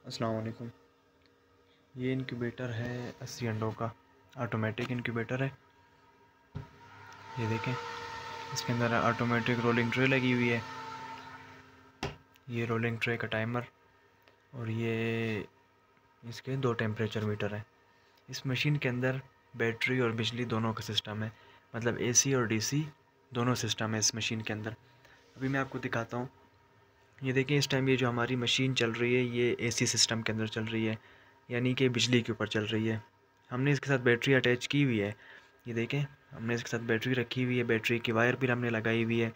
अस्सलाम वालेकुम। ये इनक्यूबेटर है 80 अंडों का, ऑटोमेटिक इनक्यूबेटर है। ये देखें, इसके अंदर ऑटोमेटिक रोलिंग ट्रे लगी हुई है। ये रोलिंग ट्रे का टाइमर और ये इसके 2 टेम्परेचर मीटर हैं। इस मशीन के अंदर बैटरी और बिजली दोनों का सिस्टम है, मतलब एसी और डीसी दोनों सिस्टम है इस मशीन के अंदर। अभी मैं आपको दिखाता हूँ। ये देखिए, इस टाइम ये जो हमारी मशीन चल रही है ये एसी सिस्टम के अंदर चल रही है, यानी कि बिजली के ऊपर चल रही है। हमने इसके साथ बैटरी अटैच की हुई है। ये देखें, हमने इसके साथ बैटरी रखी हुई है, बैटरी की वायर भी हमने लगाई हुई है।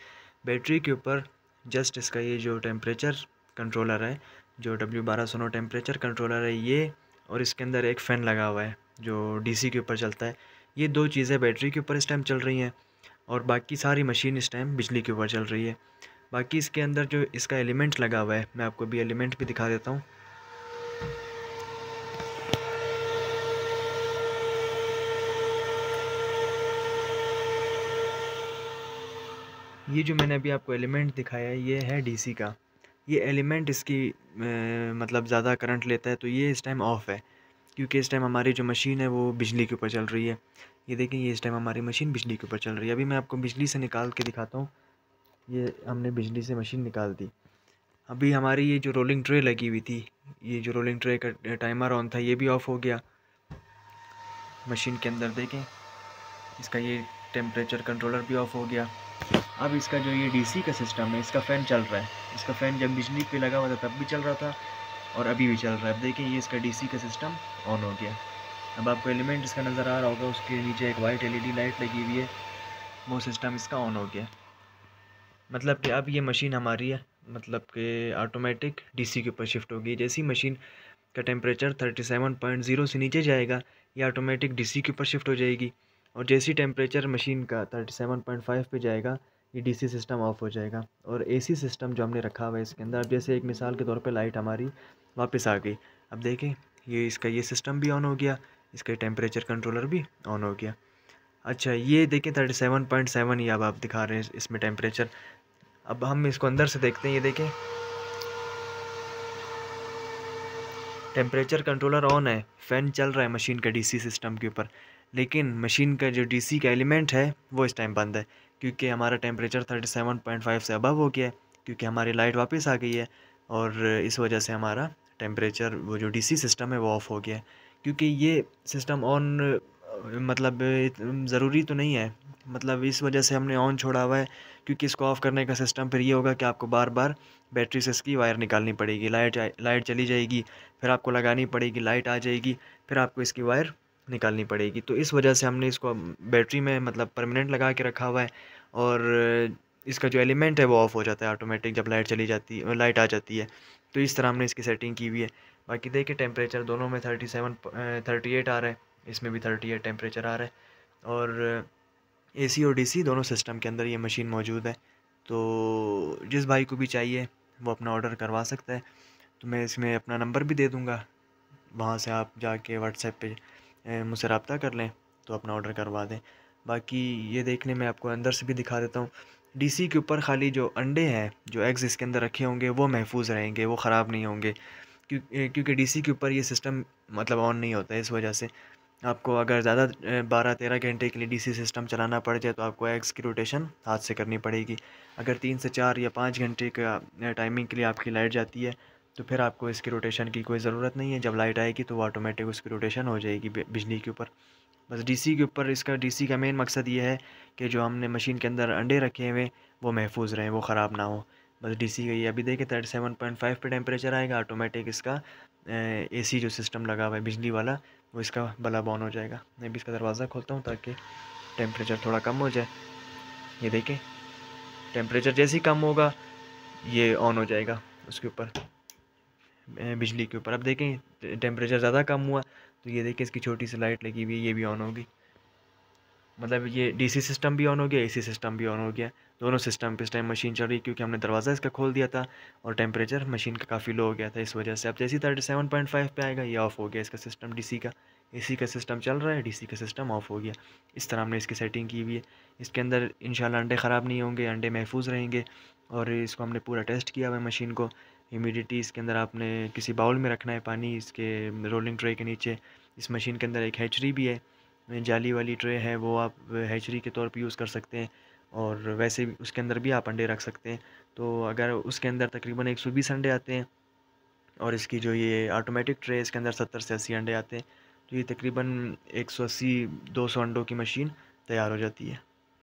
बैटरी के ऊपर जस्ट इसका ये जो टेम्परेचर कंट्रोलर है, जो W1209 टेम्परेचर कंट्रोलर है ये, और इसके अंदर एक फ़ैन लगा हुआ है जो डीसी के ऊपर चलता है। ये 2 चीज़ें बैटरी के ऊपर इस टाइम चल रही हैं और बाकी सारी मशीन इस टाइम बिजली के ऊपर चल रही है। बाकी इसके अंदर जो इसका एलिमेंट लगा हुआ है, मैं आपको अभी एलिमेंट भी दिखा देता हूँ। ये जो मैंने अभी आपको एलिमेंट दिखाया है ये है डीसी का। ये एलिमेंट इसकी मतलब ज़्यादा करंट लेता है, तो ये इस टाइम ऑफ़ है, क्योंकि इस टाइम हमारी जो मशीन है वो बिजली के ऊपर चल रही है। ये देखें, ये इस टाइम हमारी मशीन बिजली के ऊपर चल रही है। अभी मैं आपको बिजली से निकाल के दिखाता हूँ। ये हमने बिजली से मशीन निकाल दी। अभी हमारी ये जो रोलिंग ट्रे लगी हुई थी, ये जो रोलिंग ट्रे का टाइमर ऑन था, ये भी ऑफ़ हो गया। मशीन के अंदर देखें, इसका ये टेम्परेचर कंट्रोलर भी ऑफ़ हो गया। अब इसका जो ये डीसी का सिस्टम है, इसका फ़ैन चल रहा है। इसका फ़ैन जब बिजली पे लगा हुआ था तब भी चल रहा था और अभी भी चल रहा है। अब देखिए, ये इसका डीसी का सिस्टम ऑन हो गया। अब आपको एलिमेंट इसका नज़र आ रहा होगा, उसके नीचे एक वाइट एलईडी लाइट लगी हुई है, वो सिस्टम इसका ऑन हो गया। मतलब कि अब ये मशीन हमारी है, मतलब कि ऑटोमेटिक डीसी के ऊपर शिफ्ट होगी। जैसी मशीन का टेम्परेचर 37.0 से नीचे जाएगा, ये ऑटोमेटिक डीसी के ऊपर शिफ्ट हो जाएगी, और जैसी टेम्परेचर मशीन का 37.5 पे जाएगा, ये डीसी सिस्टम ऑफ हो जाएगा। और एसी सिस्टम जो हमने रखा हुआ है इसके अंदर, अब जैसे एक मिसाल के तौर पे लाइट हमारी वापस आ गई। अब देखें, ये इसका ये सिस्टम भी ऑन हो गया, इसका टेम्परेचर कंट्रोलर भी ऑन हो गया। अच्छा, ये देखें 37.7 ही अब आप दिखा रहे हैं इसमें टेम्परेचर। अब हम इसको अंदर से देखते हैं। ये देखें, टेम्परेचर कंट्रोलर ऑन है, फ़ैन चल रहा है मशीन का डीसी सिस्टम के ऊपर, लेकिन मशीन का जो डीसी का एलिमेंट है वो इस टाइम बंद है, क्योंकि हमारा टेम्परेचर 37.5 से अबव हो गया है, क्योंकि हमारी लाइट वापस आ गई है और इस वजह से हमारा टेम्परेचर वो जो डीसी सिस्टम है वो ऑफ़ हो गया है। क्योंकि ये सिस्टम ऑन मतलब ज़रूरी तो नहीं है, मतलब इस वजह से हमने ऑन छोड़ा हुआ है, क्योंकि इसको ऑफ़ करने का सिस्टम फिर ये होगा कि आपको बार बार बैटरी से इसकी वायर निकालनी पड़ेगी। लाइट चली जाएगी, फिर आपको लगानी पड़ेगी, लाइट आ जाएगी, फिर आपको इसकी वायर निकालनी पड़ेगी। तो इस वजह से हमने इसको बैटरी में मतलब परमानेंट लगा के रखा हुआ है, और इसका जो एलिमेंट है वो ऑफ़ हो जाता है ऑटोमेटिक जब लाइट आ जाती है। तो इस तरह हमने इसकी सेटिंग की हुई है। बाकी देखिए, टेम्परेचर दोनों में 38 आ रहा है, इसमें भी 38 टेम्परेचर आ रहा है, और एसी और डीसी दोनों सिस्टम के अंदर ये मशीन मौजूद है। तो जिस भाई को भी चाहिए वो अपना ऑर्डर करवा सकता है। तो मैं इसमें अपना नंबर भी दे दूँगा, वहाँ से आप जाके व्हाट्सएप पे मुझसे रब्ता कर लें तो अपना ऑर्डर करवा दें। बाकी ये देखने में आपको अंदर से भी दिखा देता हूँ। डीसी के ऊपर खाली जो अंडे हैं, जो एग्स इसके अंदर रखे होंगे वो महफूज़ रहेंगे, वो ख़राब नहीं होंगे, क्योंकि डीसी के ऊपर ये सिस्टम मतलब ऑन नहीं होता है। इस वजह से आपको अगर ज़्यादा 12-13 घंटे के लिए डीसी सिस्टम चलाना पड़ जाए तो आपको एग्स की रोटेशन हाथ से करनी पड़ेगी। अगर 3 से 4 या 5 घंटे का टाइमिंग के लिए आपकी लाइट जाती है तो फिर आपको इसकी रोटेशन की कोई ज़रूरत नहीं है। जब लाइट आएगी तो वो ऑटोमेटिक उसकी रोटेशन हो जाएगी बिजली के ऊपर। बस डीसी के ऊपर इसका डीसी का मेन मकसद ये है कि जो हमने मशीन के अंदर अंडे रखे हुए वो महफूज़ रहें, वो ख़राब ना हो। बस डीसी का ये अभी देखिए 37.5 पे टेम्परेचर आएगा, ऑटोमेटिक इसका एसी जो सिस्टम लगा हुआ है बिजली वाला वो इसका बल्ब ऑन हो जाएगा। मैं भी इसका दरवाज़ा खोलता हूँ ताकि टेम्परेचर थोड़ा कम हो जाए। ये देखें, टेम्परेचर जैसे ही कम होगा ये ऑन हो जाएगा उसके ऊपर, बिजली के ऊपर। अब देखें, टेम्परेचर ज़्यादा कम हुआ तो ये देखिए इसकी छोटी सी लाइट लगी हुई है, ये भी ऑन होगी। मतलब ये डीसी सिस्टम भी ऑन हो गया, एसी सिस्टम भी ऑन हो गया। दोनों सिस्टम पे इस टाइम मशीन चल रही है, क्योंकि हमने दरवाज़ा इसका खोल दिया था और टेम्परेचर मशीन का काफ़ी लो हो गया था इस वजह से। अब जैसे ही 37.5 पे आएगा ये ऑफ़ हो गया इसका सिस्टम डीसी का। एसी का सिस्टम चल रहा है, डीसी का सिस्टम ऑफ़ हो गया। इस तरह हमने इसकी सेटिंग की हुई है। इसके अंदर इंशाल्लाह अंडे ख़राब नहीं होंगे, अंडे महफूज़ रहेंगे, और इसको हमने पूरा टेस्ट किया हुआ है मशीन को। ह्यूमिडिटी इसके अंदर आपने किसी बाउल में रखना है पानी, इसके रोलिंग ट्रे के नीचे। इस मशीन के अंदर एक हैचरी भी है, जाली वाली ट्रे है, वो आप हैचरी के तौर पे यूज़ कर सकते हैं, और वैसे भी उसके अंदर भी आप अंडे रख सकते हैं। तो अगर उसके अंदर तकरीबन 120 अंडे आते हैं, और इसकी जो ये ऑटोमेटिक ट्रे है इसके अंदर 70 से 80 अंडे आते हैं, तो ये तकरीबन 180-200 अंडों की मशीन तैयार हो जाती है।